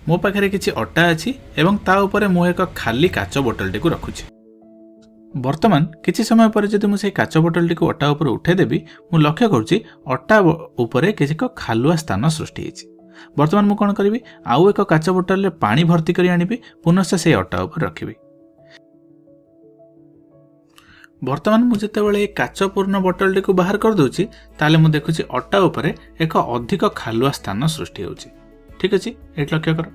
मो पाखे किसी अटा अच्छी एवं ता उपरे मु एक खाली काच बोतलटी को रखुछि। वर्तमान किसी समय पर जदि मुझे काच बोतलटी को अटा उपर उठेदेवी मु लक्ष्य करुच्ची अटा उपरे किसी खालुआ स्थान सृष्टि होइछि। वर्तमान मु कौन करी आउ एक काच बोतल पानी भर्ती करी आनिबी पुनश्च से अटा उपर रखिबी। वर्तमान मु जेतेबेले काच पूर्ण बोतलटी को बाहर कर दूची ताले मु देखुची अटा उपरे एक अधिक खालुआ स्थान सृष्टि होउची। ठीक अछि, एट लक्ष्य कर।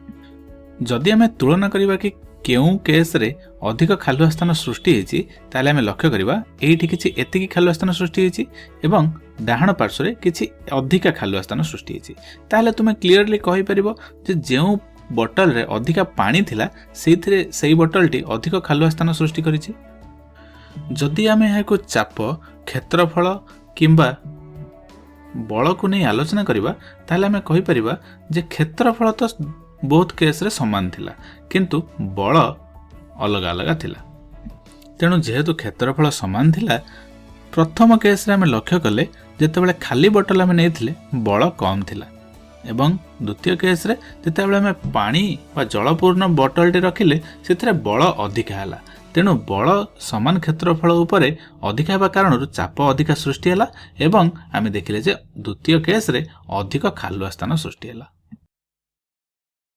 जदि आमे तुलना करिबा कि केउ केस रे अधिक खालुआ स्थान सृष्टि होइची ताले आमे लक्ष्य करिबा एठी किछि एतिकी खालुआ स्थान सृष्टि होइची एवं डाहाण पार्श्व रे किछि अधिक खालुआ स्थान सृष्टि होइची। ताले तुमे क्लियरली कहि परिबो जे जेउ बोतल रे अधिक पानी थिला सेइथिरे सेई बोतलटी अधिक खालुआ स्थान सृष्टि करिछि। जदि आमे एहाको चाप क्षेत्रफल किंबा बल को नहीं आलोचना करिबा ताले आमे कहि परिबा जे क्षेत्रफल तो बहुत केस रे समान थिला किंतु बल अलग अलग थिला। तेणु जेहेतु क्षेत्रफल समान थिला प्रथम केस रे आमे लक्ष्य कले जेतेबेले खाली बोतल आमे नेथिले बल कम थिला एवं द्वितीय केस रे जेतेबेले आमे पानी बा जलपूर्ण बोतलटी रखिले सेथरे बल अधिक हैला। तेणु बल समान क्षेत्रफल उपरे अधिक हेबा कारण चाप अधिक सृष्टि हैला एवं आमे देखिले जे द्वितीय केस रे अधिक खालुआ स्थान सृष्टि हैला।